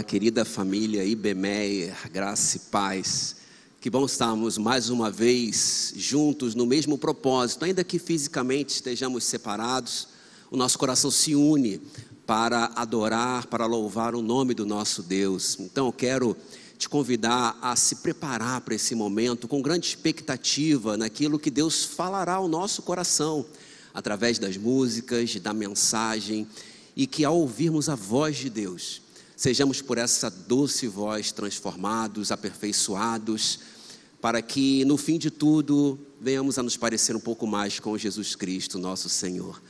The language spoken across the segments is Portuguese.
querida família IBMER, graça e paz. Que bom estarmos mais uma vez juntos no mesmo propósito. Ainda que fisicamente estejamos separados, o nosso coração se une para adorar, para louvar o nome do nosso Deus. Então eu quero te convidar a se preparar para esse momento com grande expectativa naquilo que Deus falará ao nosso coração, através das músicas, da mensagem, e que ao ouvirmos a voz de Deus, sejamos por essa doce voz transformados, aperfeiçoados, para que no fim de tudo venhamos a nos parecer um pouco mais com Jesus Cristo, nosso Senhor.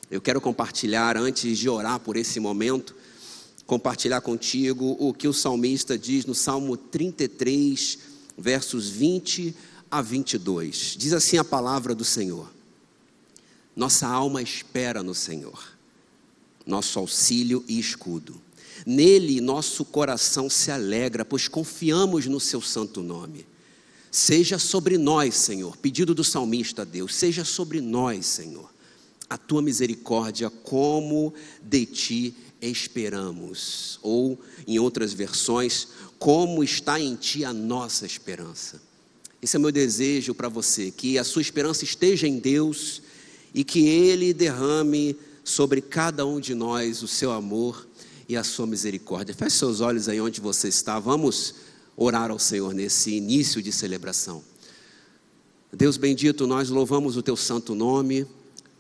Eu quero compartilhar, antes de orar por esse momento, compartilhar contigo o que o salmista diz no Salmo 33, versos 20 a 22. Diz assim a palavra do Senhor: nossa alma espera no Senhor, nosso auxílio e escudo. Nele nosso coração se alegra, pois confiamos no seu santo nome. Seja sobre nós, Senhor, pedido do salmista a Deus, seja sobre nós, Senhor, a tua misericórdia, como de ti esperamos. Ou, em outras versões, como está em ti a nossa esperança. Esse é o meu desejo para você, que a sua esperança esteja em Deus e que Ele derrame sobre cada um de nós o seu amor e a sua misericórdia. Feche seus olhos aí onde você está. Vamos orar ao Senhor nesse início de celebração. Deus bendito, nós louvamos o teu santo nome.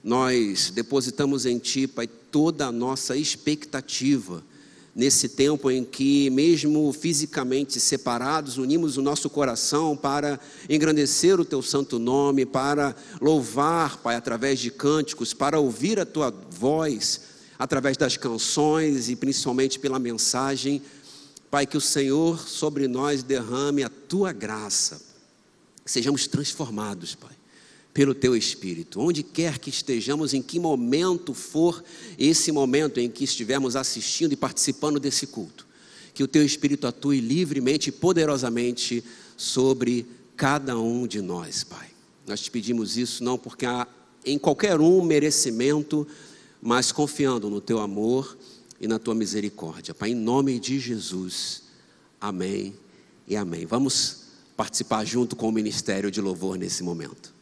Nós depositamos em ti, Pai, toda a nossa expectativa nesse tempo em que, mesmo fisicamente separados, unimos o nosso coração para engrandecer o teu santo nome, para louvar, Pai, através de cânticos, para ouvir a tua voz, através das canções e principalmente pela mensagem. Pai, que o Senhor sobre nós derrame a tua graça, que sejamos transformados, Pai, pelo teu Espírito, onde quer que estejamos, em que momento for esse momento em que estivermos assistindo e participando desse culto, que o teu Espírito atue livremente e poderosamente sobre cada um de nós, Pai. Nós te pedimos isso não porque há em qualquer um merecimento, mas confiando no teu amor e na tua misericórdia, Pai, em nome de Jesus, amém e amém. Vamos participar junto com o Ministério de Louvor nesse momento.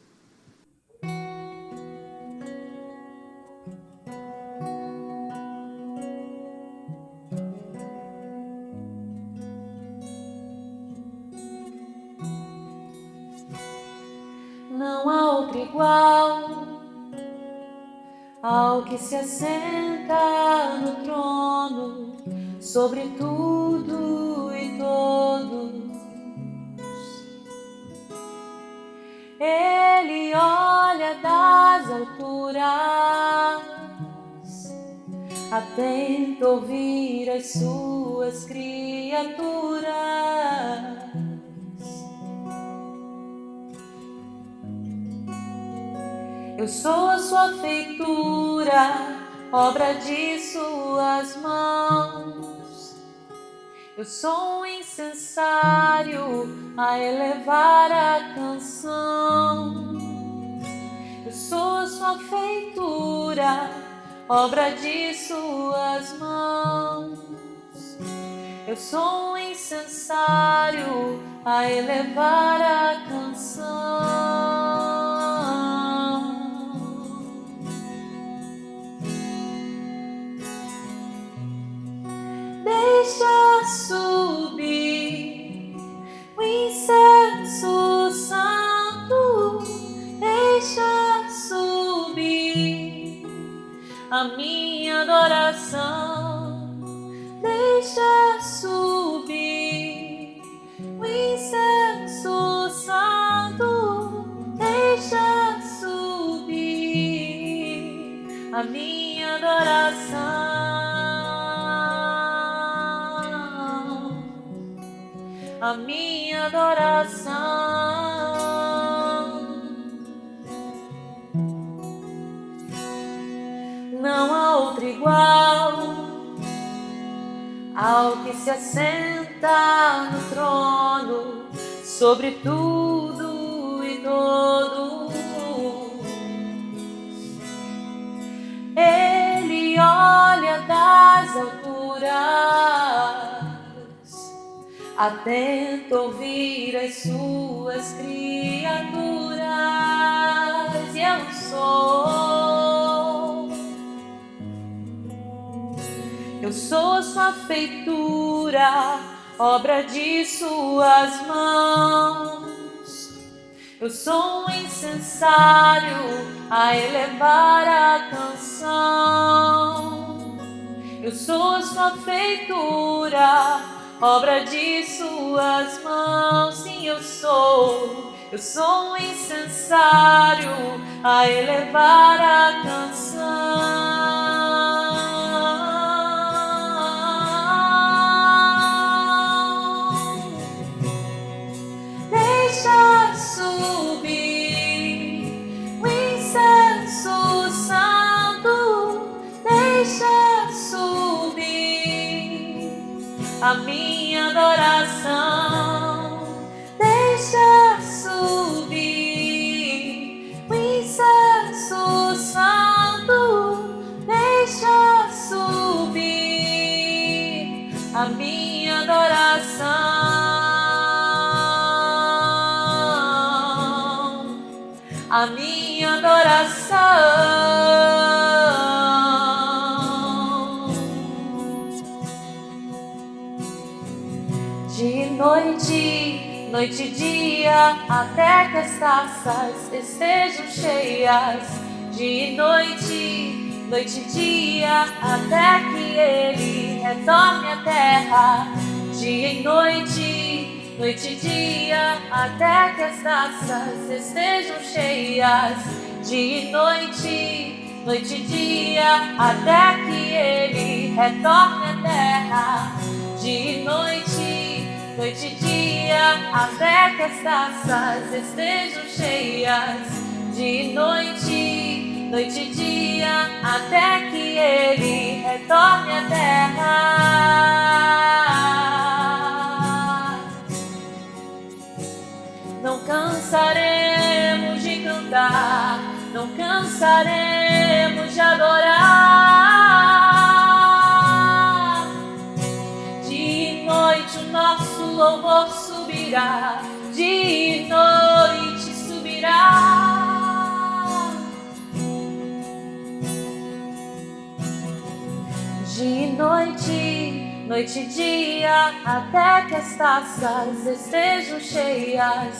Não há outro igual ao que se assenta no trono, sobre tudo e todos. Ele olha das alturas, atento a ouvir as suas criaturas. Eu sou a sua feitura, obra de suas mãos. Eu sou um incensário a elevar a canção. Eu sou a sua feitura, obra de suas mãos. Eu sou um incensário a elevar a canção. Deixa subir o incenso santo, deixa subir a minha adoração, deixa subir o incenso santo, deixa subir a minha adoração. A minha adoração. Não há outro igual ao que se assenta no trono, sobre tudo e todos. Ele olha das alturas, atento ouvir as suas criaturas, e eu sou sua feitura, obra de suas mãos. Eu sou um incensário a elevar a canção. Eu sou sua feitura, obra de suas mãos. Sim, eu sou um incensário a elevar a canção. Deixa subir o incenso santo, deixa subir a minha adoração, deixa subir o incenso santo, deixa subir a minha adoração, a minha adoração. De noite, noite e dia, até que as taças estejam cheias. De noite, noite e dia, até que ele retorne à terra. Dia e noite, noite e dia, até que as taças estejam cheias. Dia e noite, noite e dia, até que ele retorne à terra. Dia e noite, noite e dia, até que as taças estejam cheias. De noite, noite e dia, até que ele retorne à terra. Não cansaremos de cantar, não cansaremos de adorar. De noite o nosso louvor subirá, de noite subirá. De noite, noite e dia, até que as taças estejam cheias.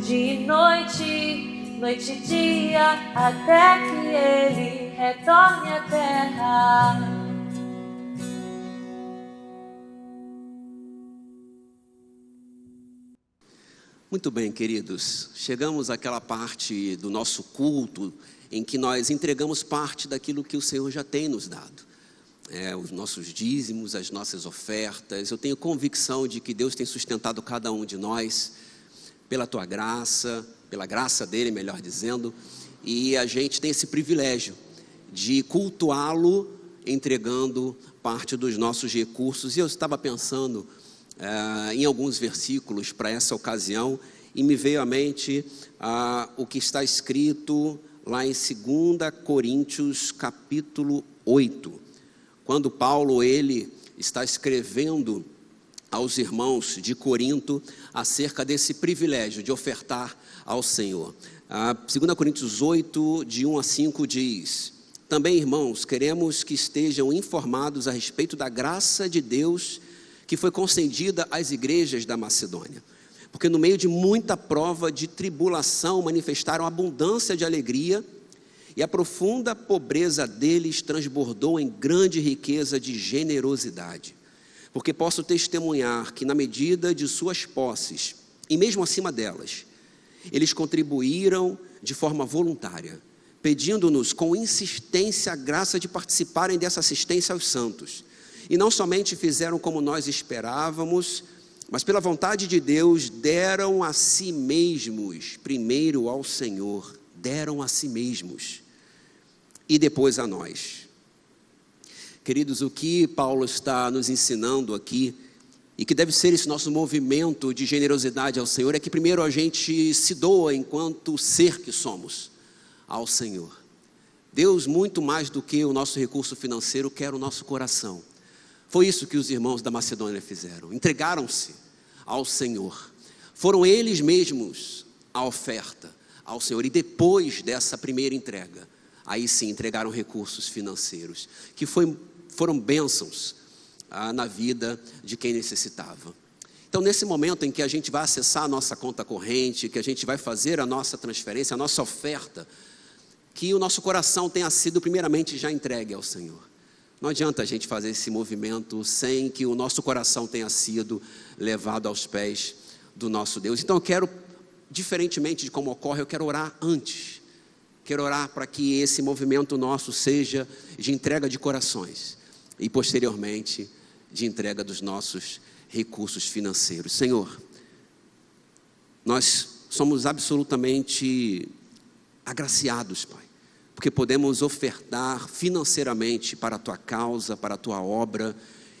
De noite, noite e dia, até que ele retorne à terra. Muito bem, queridos, chegamos àquela parte do nosso culto em que nós entregamos parte daquilo que o Senhor já tem nos dado. Os nossos dízimos, as nossas ofertas. Eu tenho convicção de que Deus tem sustentado cada um de nós pela tua graça, pela graça dele, melhor dizendo, e a gente tem esse privilégio de cultuá-lo entregando parte dos nossos recursos. E eu estava pensando em alguns versículos para essa ocasião, e me veio à mente o que está escrito lá em 2 Coríntios capítulo 8, quando Paulo ele está escrevendo aos irmãos de Corinto acerca desse privilégio de ofertar ao Senhor. 2 Coríntios 8, de 1 a 5 diz: também, irmãos, queremos que estejam informados a respeito da graça de Deus que foi concedida às igrejas da Macedônia, porque no meio de muita prova de tribulação manifestaram abundância de alegria, e a profunda pobreza deles transbordou em grande riqueza de generosidade. Porque posso testemunhar que na medida de suas posses, e mesmo acima delas, eles contribuíram de forma voluntária, pedindo-nos com insistência a graça de participarem dessa assistência aos santos. E não somente fizeram como nós esperávamos, mas pela vontade de Deus deram a si mesmos, primeiro ao Senhor, deram a si mesmos e depois a nós. Queridos, o que Paulo está nos ensinando aqui, e que deve ser esse nosso movimento de generosidade ao Senhor, é que primeiro a gente se doa enquanto ser que somos ao Senhor. Deus, muito mais do que o nosso recurso financeiro, quer o nosso coração. Foi isso que os irmãos da Macedônia fizeram, entregaram-se ao Senhor. Foram eles mesmos a oferta ao Senhor. E depois dessa primeira entrega, aí sim entregaram recursos financeiros, que foram bênçãos na vida de quem necessitava. Então, nesse momento em que a gente vai acessar a nossa conta corrente, que a gente vai fazer a nossa transferência, a nossa oferta, que o nosso coração tenha sido primeiramente já entregue ao Senhor. Não adianta a gente fazer esse movimento sem que o nosso coração tenha sido levado aos pés do nosso Deus. Então eu quero, diferentemente de como ocorre, eu quero orar antes. Quero orar para que esse movimento nosso seja de entrega de corações e posteriormente de entrega dos nossos recursos financeiros. Senhor, nós somos absolutamente agraciados, Pai, porque podemos ofertar financeiramente para a Tua causa, para a Tua obra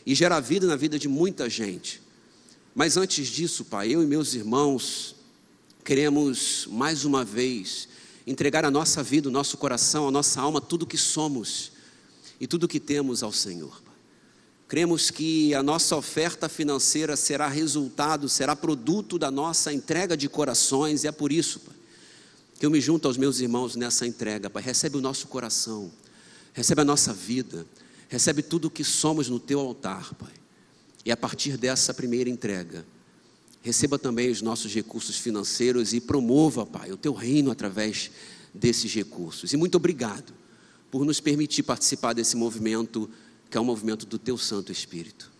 e gerar vida na vida de muita gente. Mas antes disso, Pai, eu e meus irmãos queremos mais uma vez entregar a nossa vida, o nosso coração, a nossa alma, tudo que somos e tudo que temos ao Senhor. Cremos que a nossa oferta financeira será resultado, será produto da nossa entrega de corações, e é por isso, Pai, que eu me junto aos meus irmãos nessa entrega. Pai, recebe o nosso coração, recebe a nossa vida, recebe tudo o que somos no Teu altar, Pai. E a partir dessa primeira entrega, receba também os nossos recursos financeiros e promova, Pai, o Teu reino através desses recursos. E muito obrigado por nos permitir participar desse movimento, que é um movimento do Teu Santo Espírito.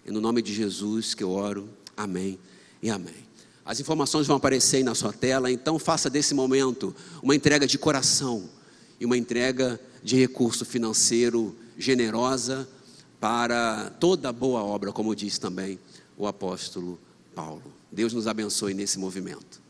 E no nome de Jesus que eu oro, amém e amém. As informações vão aparecer aí na sua tela, então faça desse momento uma entrega de coração e uma entrega de recurso financeiro generosa para toda boa obra, como diz também o apóstolo Paulo. Deus nos abençoe nesse movimento.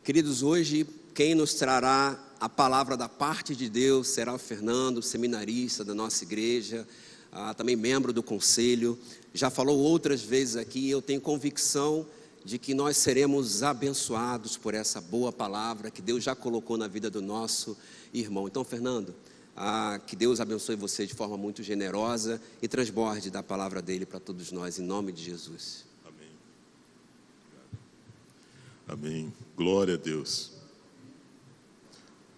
Queridos, hoje quem nos trará a palavra da parte de Deus será o Fernando, seminarista da nossa igreja, também membro do conselho. Já falou outras vezes aqui, eu tenho convicção de que nós seremos abençoados por essa boa palavra que Deus já colocou na vida do nosso irmão. Então, Fernando, que Deus abençoe você de forma muito generosa e transborde da palavra dele para todos nós, em nome de Jesus. Amém. Amém. Glória a Deus.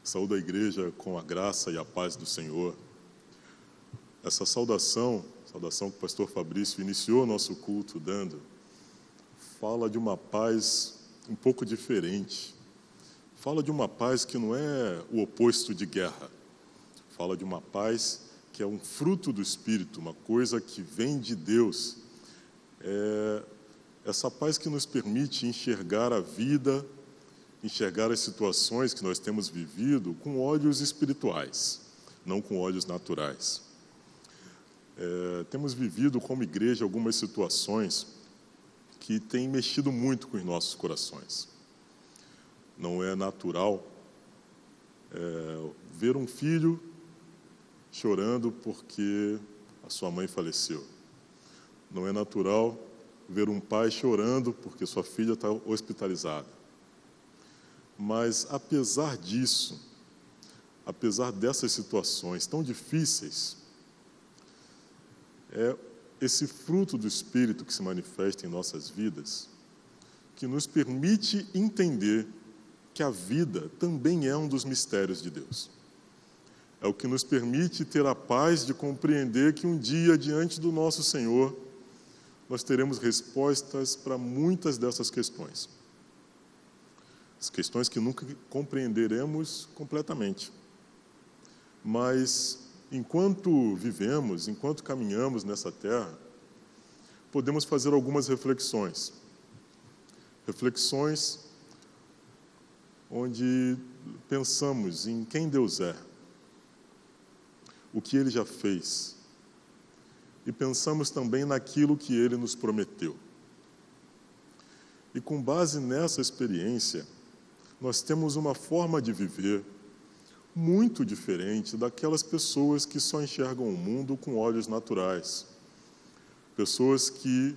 Saúdo a igreja com a graça e a paz do Senhor. Essa saudação que o pastor Fabrício iniciou nosso culto dando, fala de uma paz um pouco diferente. Fala de uma paz que não é o oposto de guerra. Fala de uma paz que é um fruto do Espírito, uma coisa que vem de Deus. É essa paz que nos permite enxergar a vida, enxergar as situações que nós temos vivido com olhos espirituais, não com olhos naturais. Temos vivido como igreja algumas situações que têm mexido muito com os nossos corações. Não é natural ver um filho chorando porque a sua mãe faleceu. Não é natural ver um pai chorando porque sua filha está hospitalizada. Mas, apesar disso, apesar dessas situações tão difíceis, é esse fruto do Espírito que se manifesta em nossas vidas que nos permite entender que a vida também é um dos mistérios de Deus. É o que nos permite ter a paz de compreender que um dia, diante do nosso Senhor, nós teremos respostas para muitas dessas questões. As questões que nunca compreenderemos completamente. Mas, enquanto vivemos, enquanto caminhamos nessa terra, podemos fazer algumas reflexões. Reflexões onde pensamos em quem Deus é, o que Ele já fez, e pensamos também naquilo que Ele nos prometeu. E com base nessa experiência, nós temos uma forma de viver muito diferente daquelas pessoas que só enxergam o mundo com olhos naturais. Pessoas que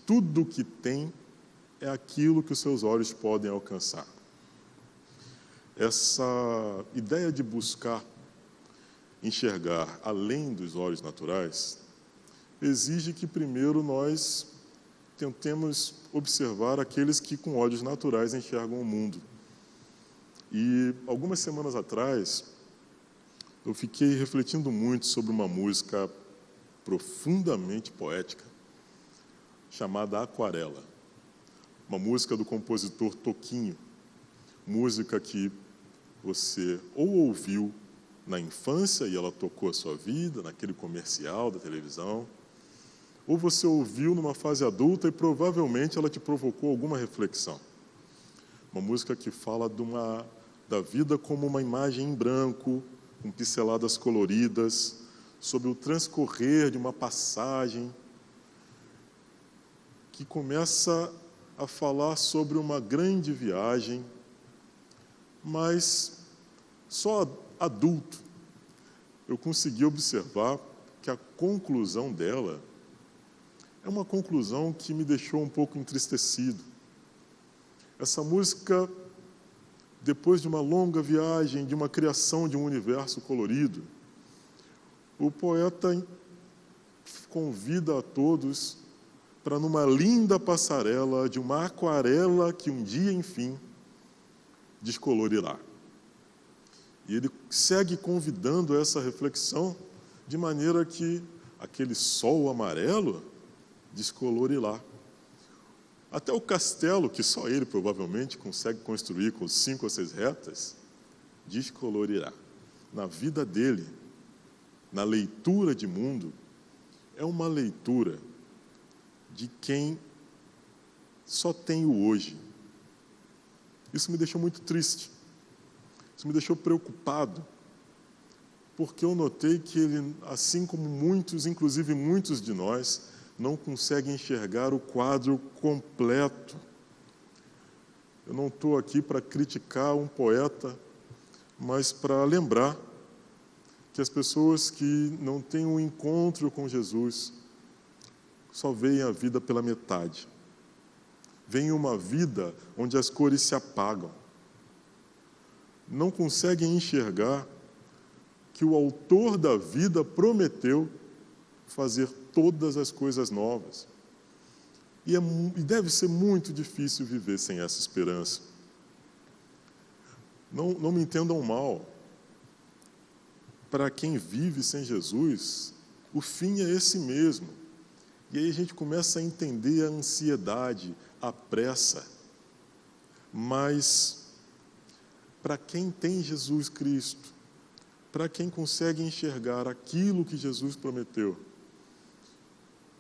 tudo que têm é aquilo que os seus olhos podem alcançar. Essa ideia de buscar enxergar além dos olhos naturais exige que primeiro nós tentemos observar aqueles que com olhos naturais enxergam o mundo. E algumas semanas atrás eu fiquei refletindo muito sobre uma música profundamente poética chamada Aquarela, uma música do compositor Toquinho, música que você ou ouviu na infância e ela tocou a sua vida, naquele comercial da televisão, ou você ouviu numa fase adulta e provavelmente ela te provocou alguma reflexão. Uma música que fala da vida como uma imagem em branco, com pinceladas coloridas, sobre o transcorrer de uma passagem, que começa a falar sobre uma grande viagem, mas só adulto eu consegui observar que a conclusão dela é uma conclusão que me deixou um pouco entristecido. Essa música, depois de uma longa viagem, de uma criação de um universo colorido, o poeta convida a todos para, numa linda passarela de uma aquarela que um dia, enfim, descolorirá. E ele segue convidando essa reflexão de maneira que aquele sol amarelo descolorirá. Até o castelo, que só ele provavelmente consegue construir com 5 ou 6 retas, descolorirá. Na vida dele, na leitura de mundo, é uma leitura de quem só tem o hoje. Isso me deixou muito triste. Isso me deixou preocupado, porque eu notei que ele, assim como muitos, inclusive muitos de nós, não conseguem enxergar o quadro completo. Eu não estou aqui para criticar um poeta, mas para lembrar que as pessoas que não têm um encontro com Jesus só veem a vida pela metade. Veem uma vida onde as cores se apagam. Não conseguem enxergar que o autor da vida prometeu fazer todas as coisas novas. E deve ser muito difícil viver sem essa esperança. Não me entendam mal. Para quem vive sem Jesus, o fim é esse mesmo. E aí a gente começa a entender a ansiedade, a pressa. Mas, para quem tem Jesus Cristo, para quem consegue enxergar aquilo que Jesus prometeu,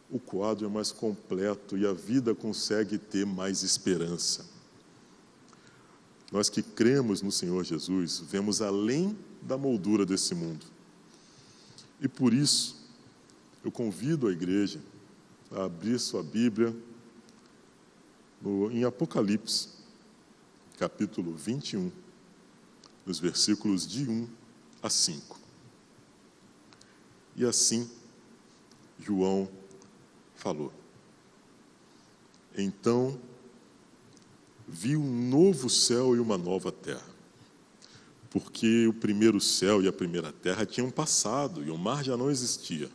o quadro é mais completo e a vida consegue ter mais esperança. Nós que cremos no Senhor Jesus, vemos além da moldura desse mundo. E por isso, eu convido a igreja a abrir sua Bíblia em Apocalipse, capítulo 21, nos versículos de 1 a 5. E assim, João falou: então vi um novo céu e uma nova terra, porque o primeiro céu e a primeira terra tinham passado e o mar já não existia.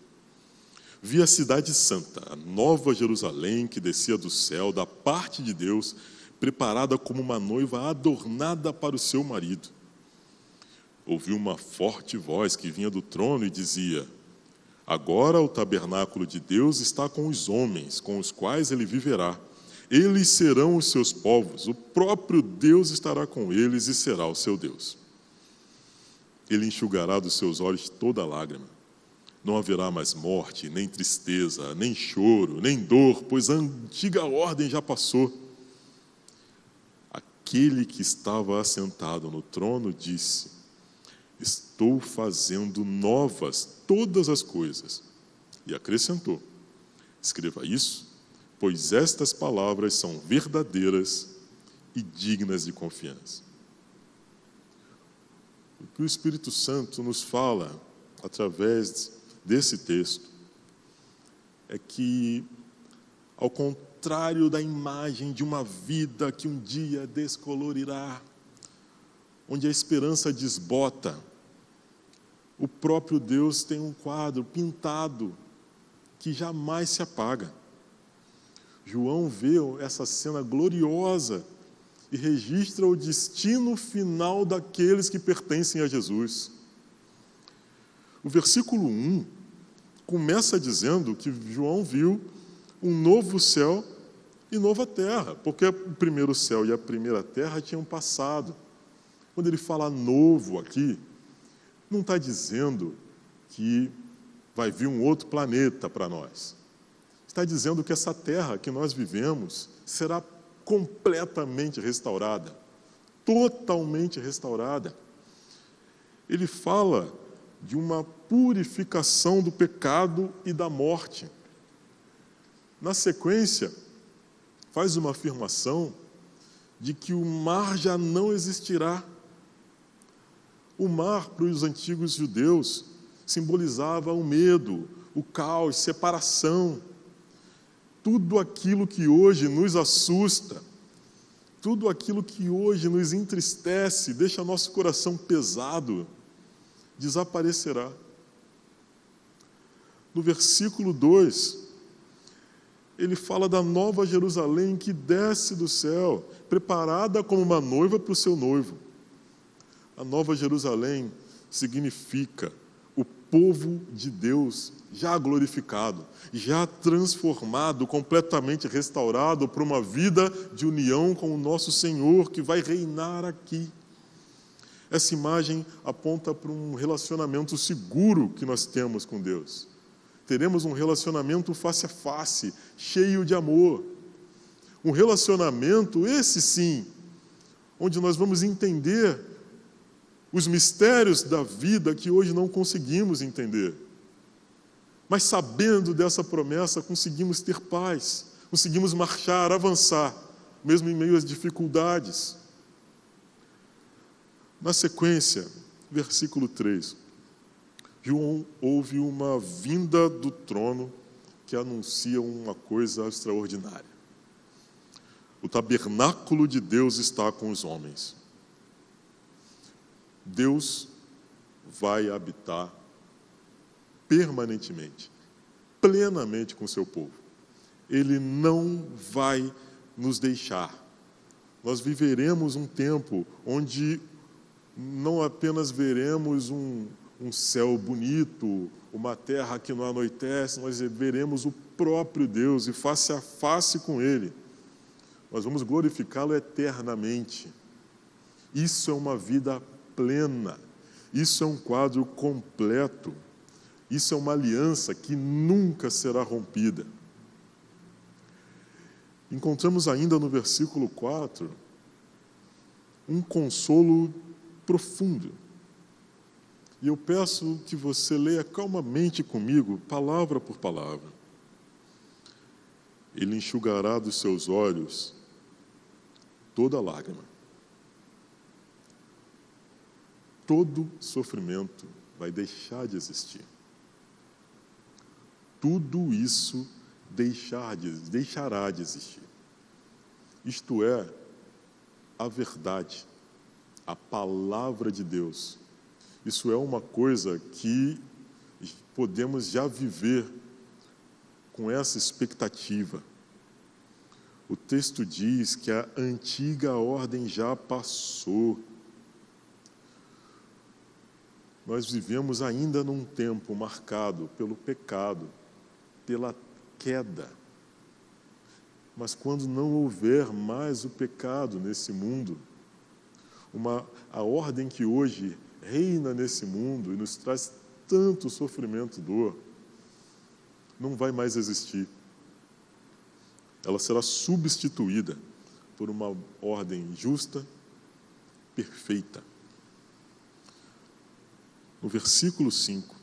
Vi a cidade santa, a nova Jerusalém, que descia do céu, da parte de Deus, preparada como uma noiva adornada para o seu marido. Ouvi uma forte voz que vinha do trono e dizia: agora o tabernáculo de Deus está com os homens, com os quais ele viverá. Eles serão os seus povos, o próprio Deus estará com eles e será o seu Deus. Ele enxugará dos seus olhos toda lágrima. Não haverá mais morte, nem tristeza, nem choro, nem dor, pois a antiga ordem já passou. Aquele que estava assentado no trono disse: estou fazendo novas todas as coisas. E acrescentou: escreva isso, pois estas palavras são verdadeiras e dignas de confiança. O que o Espírito Santo nos fala através desse texto é que, ao contrário da imagem de uma vida que um dia descolorirá, onde a esperança desbota, o próprio Deus tem um quadro pintado que jamais se apaga. João vê essa cena gloriosa e registra o destino final daqueles que pertencem a Jesus. O versículo 1 começa dizendo que João viu um novo céu e nova terra, porque o primeiro céu e a primeira terra tinham passado. Quando ele fala novo aqui, não está dizendo que vai vir um outro planeta para nós. Está dizendo que essa terra que nós vivemos será completamente restaurada, totalmente restaurada. Ele fala de uma purificação do pecado e da morte. Na sequência, faz uma afirmação de que o mar já não existirá. O mar, para os antigos judeus, simbolizava o medo, o caos, separação. Tudo aquilo que hoje nos assusta, tudo aquilo que hoje nos entristece, deixa nosso coração pesado, desaparecerá. No versículo 2, ele fala da nova Jerusalém que desce do céu, preparada como uma noiva para o seu noivo. A nova Jerusalém significa o povo de Deus já glorificado, já transformado, completamente restaurado para uma vida de união com o nosso Senhor, que vai reinar aqui. Essa imagem aponta para um relacionamento seguro que nós temos com Deus. Teremos um relacionamento face a face, cheio de amor. Um relacionamento, esse sim, onde nós vamos entender os mistérios da vida que hoje não conseguimos entender. Mas sabendo dessa promessa, conseguimos ter paz, conseguimos marchar, avançar, mesmo em meio às dificuldades. Na sequência, versículo 3. João ouve uma vinda do trono que anuncia uma coisa extraordinária. O tabernáculo de Deus está com os homens. Deus vai habitar permanentemente, plenamente com o seu povo. Ele não vai nos deixar. Nós viveremos um tempo onde não apenas veremos um céu bonito, uma terra que não anoitece, nós veremos o próprio Deus e face a face com Ele. Nós vamos glorificá-lo eternamente. Isso é uma vida plena. Isso é um quadro completo. Isso é uma aliança que nunca será rompida. Encontramos ainda no versículo 4 um consolo profundo. E eu peço que você leia calmamente comigo, palavra por palavra. Ele enxugará dos seus olhos toda lágrima. Todo sofrimento vai deixar de existir. Tudo isso deixará de existir. Isto é, a verdade, a palavra de Deus. Isso é uma coisa que podemos já viver com essa expectativa. O texto diz que a antiga ordem já passou. Nós vivemos ainda num tempo marcado pelo pecado, pela queda. Mas quando não houver mais o pecado nesse mundo, a ordem que hoje reina nesse mundo e nos traz tanto sofrimento e dor, não vai mais existir. Ela será substituída por uma ordem justa, perfeita. No versículo 5,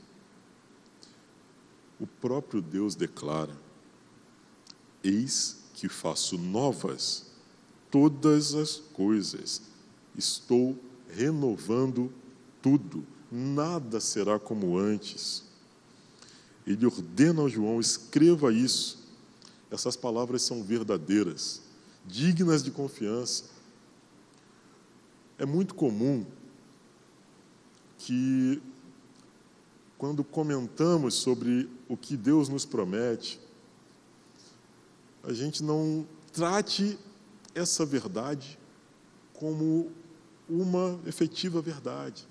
o próprio Deus declara: eis que faço novas todas as coisas, estou renovando tudo, nada será como antes. Ele ordena ao João: escreva isso. Essas palavras são verdadeiras, dignas de confiança. É muito comum que, quando comentamos sobre o que Deus nos promete, a gente não trate essa verdade como uma efetiva verdade.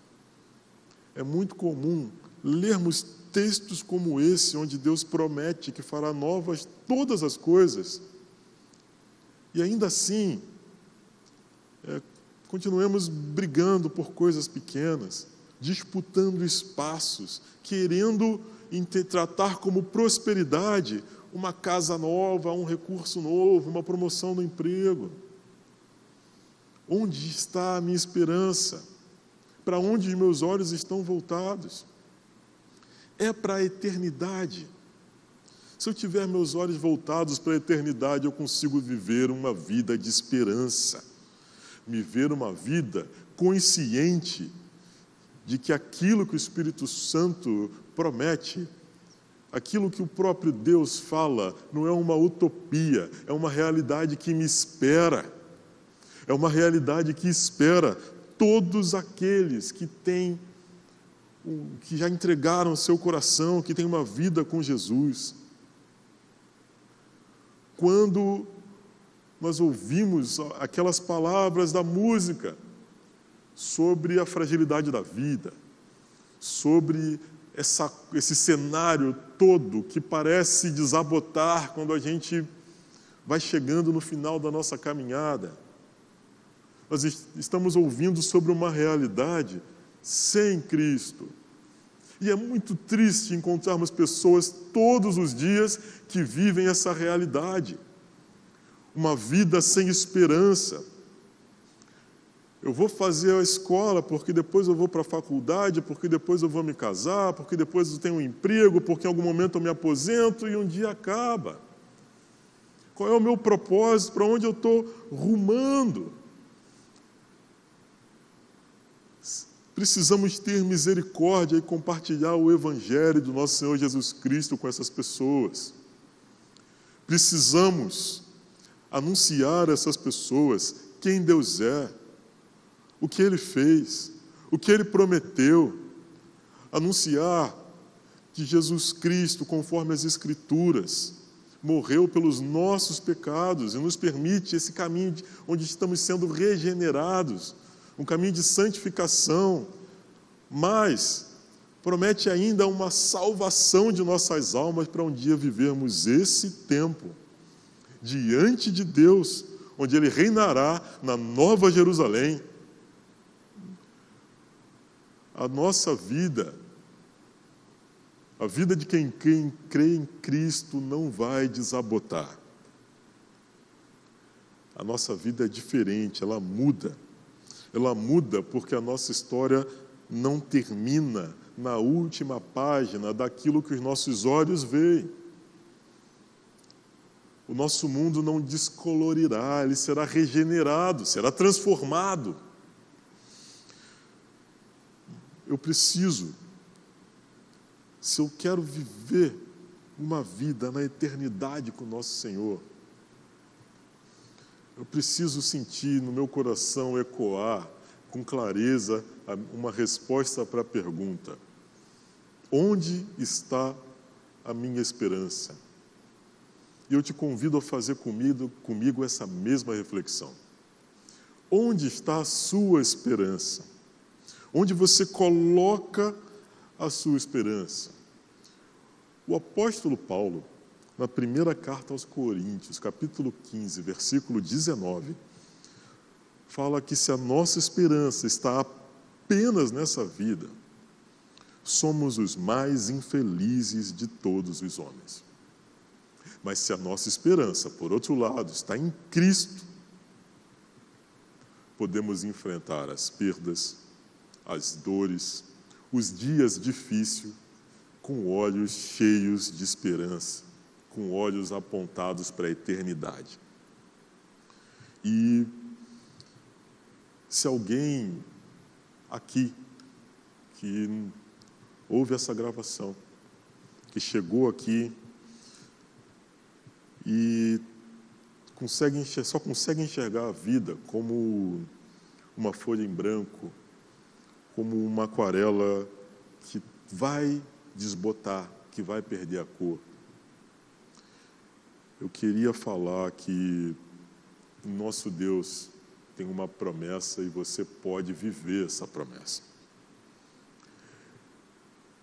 É muito comum lermos textos como esse, onde Deus promete que fará novas todas as coisas, e ainda assim, continuemos brigando por coisas pequenas, disputando espaços, querendo tratar como prosperidade uma casa nova, um recurso novo, uma promoção no emprego. Onde está a minha esperança? Para onde meus olhos estão voltados? É para a eternidade. Se eu tiver meus olhos voltados para a eternidade, eu consigo viver uma vida de esperança. Viver uma vida consciente de que aquilo que o Espírito Santo promete, aquilo que o próprio Deus fala, não é uma utopia, é uma realidade que me espera. É uma realidade que espera todos aqueles que já entregaram o seu coração, que têm uma vida com Jesus. Quando nós ouvimos aquelas palavras da música sobre a fragilidade da vida, sobre esse cenário todo que parece desabotar quando a gente vai chegando no final da nossa caminhada, nós estamos ouvindo sobre uma realidade sem Cristo. E é muito triste encontrarmos pessoas todos os dias que vivem essa realidade. Uma vida sem esperança. Eu vou fazer a escola porque depois eu vou para a faculdade, porque depois eu vou me casar, porque depois eu tenho um emprego, porque em algum momento eu me aposento e um dia acaba. Qual é o meu propósito? Para onde eu estou rumando? Precisamos ter misericórdia e compartilhar o Evangelho do nosso Senhor Jesus Cristo com essas pessoas. Precisamos anunciar a essas pessoas quem Deus é, o que Ele fez, o que Ele prometeu. Anunciar que Jesus Cristo, conforme as Escrituras, morreu pelos nossos pecados e nos permite esse caminho onde estamos sendo regenerados, um caminho de santificação, mas promete ainda uma salvação de nossas almas para um dia vivermos esse tempo diante de Deus, onde Ele reinará na Nova Jerusalém. A nossa vida, a vida de quem crê em Cristo não vai desabotar. A nossa vida é diferente, ela muda. Ela muda porque a nossa história não termina na última página daquilo que os nossos olhos veem. O nosso mundo não descolorirá, ele será regenerado, será transformado. Eu preciso, se eu quero viver uma vida na eternidade com o nosso Senhor, eu preciso sentir no meu coração ecoar com clareza uma resposta para a pergunta: onde está a minha esperança? E eu te convido a fazer comigo essa mesma reflexão. Onde está a sua esperança? Onde você coloca a sua esperança? O apóstolo Paulo, na primeira carta aos Coríntios, capítulo 15, versículo 19, fala que se a nossa esperança está apenas nessa vida, somos os mais infelizes de todos os homens. Mas se a nossa esperança, por outro lado, está em Cristo, podemos enfrentar as perdas, as dores, os dias difíceis, com olhos cheios de esperança, com olhos apontados para a eternidade. E se alguém aqui que ouve essa gravação, que chegou aqui e só consegue enxergar a vida como uma folha em branco, como uma aquarela que vai desbotar, que vai perder a cor. Eu queria falar que o nosso Deus tem uma promessa e você pode viver essa promessa.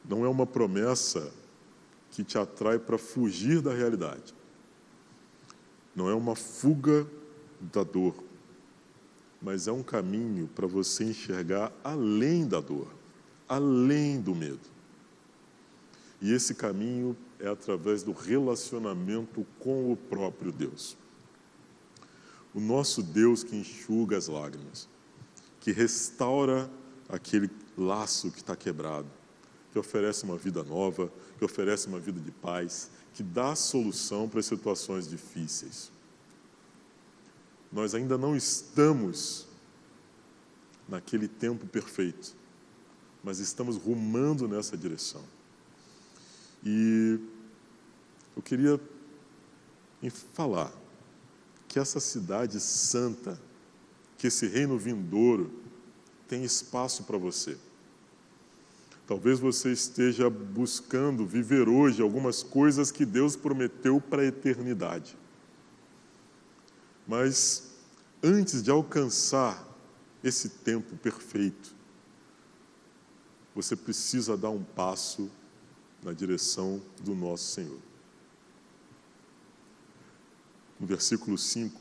Não é uma promessa que te atrai para fugir da realidade. Não é uma fuga da dor, mas é um caminho para você enxergar além da dor, além do medo. E esse caminho é através do relacionamento com o próprio Deus. O nosso Deus que enxuga as lágrimas, que restaura aquele laço que está quebrado, que oferece uma vida nova, que oferece uma vida de paz, que dá solução para as situações difíceis. Nós ainda não estamos naquele tempo perfeito, mas estamos rumando nessa direção. E eu queria falar que essa cidade santa, que esse reino vindouro, tem espaço para você. Talvez você esteja buscando viver hoje algumas coisas que Deus prometeu para a eternidade. Mas antes de alcançar esse tempo perfeito, você precisa dar um passo na direção do nosso Senhor. No versículo 5,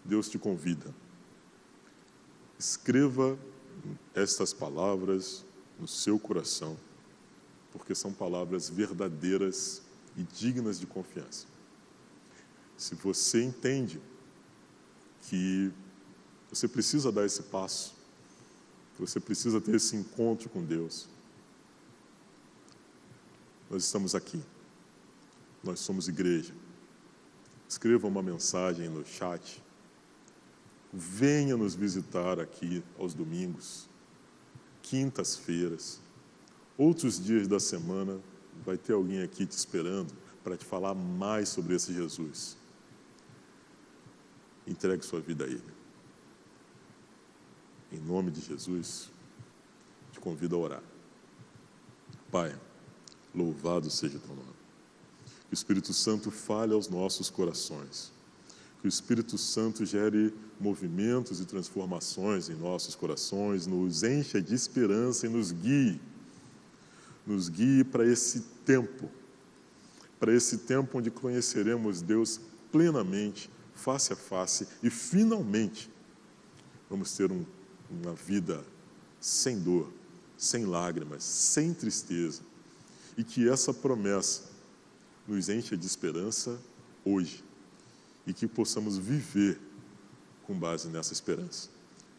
Deus te convida. Escreva estas palavras no seu coração, porque são palavras verdadeiras e dignas de confiança. Se você entende que você precisa dar esse passo, que você precisa ter esse encontro com Deus, nós estamos aqui. Nós somos igreja. escreva uma mensagem no chat. Venha nos visitar aqui aos domingos, quintas-feiras, outros dias da semana, vai ter alguém aqui te esperando para te falar mais sobre esse Jesus. Entregue sua vida a Ele. Em nome de Jesus, te convido a orar. Pai, louvado seja o teu nome. Que o Espírito Santo fale aos nossos corações. Que o Espírito Santo gere movimentos e transformações em nossos corações, nos encha de esperança e nos guie. Nos guie para esse tempo onde conheceremos Deus plenamente, face a face, e finalmente vamos ter uma vida sem dor, sem lágrimas, sem tristeza, e que essa promessa nos encha de esperança hoje, e que possamos viver com base nessa esperança.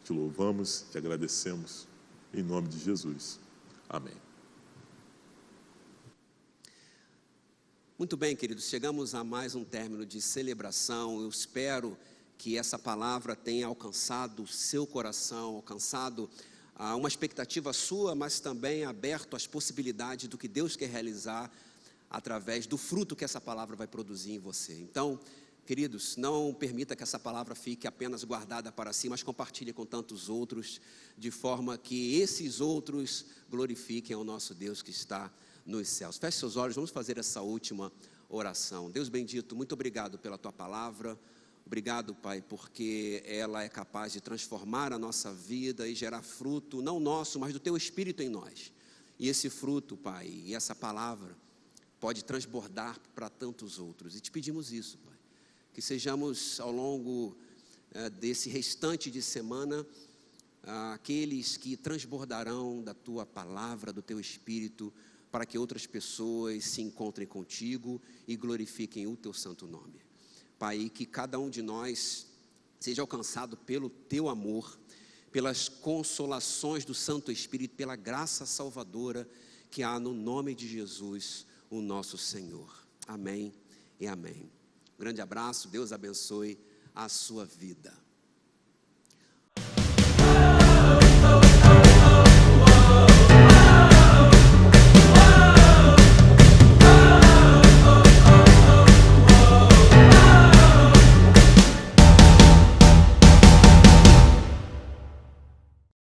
Te louvamos, te agradecemos, em nome de Jesus. Amém. Muito bem, queridos, chegamos a mais um término de celebração. Eu espero que essa palavra tenha alcançado o seu coração, alcançado uma expectativa sua, mas também aberto às possibilidades do que Deus quer realizar através do fruto que essa palavra vai produzir em você. Então, queridos, não permita que essa palavra fique apenas guardada para si, mas compartilhe com tantos outros, de forma que esses outros glorifiquem ao nosso Deus que está nos céus. Feche seus olhos, vamos fazer essa última oração. Deus bendito, muito obrigado pela tua palavra. Obrigado, Pai, porque ela é capaz de transformar a nossa vida e gerar fruto, não nosso, mas do teu Espírito em nós. E esse fruto, Pai, e essa palavra pode transbordar para tantos outros. E te pedimos isso, Pai, que sejamos ao longo desse restante de semana aqueles que transbordarão da tua palavra, do teu Espírito, para que outras pessoas se encontrem contigo e glorifiquem o teu santo nome. Pai, que cada um de nós seja alcançado pelo teu amor, pelas consolações do Santo Espírito, pela graça salvadora que há no nome de Jesus, o nosso Senhor. Amém e amém. Um grande abraço, Deus abençoe a sua vida.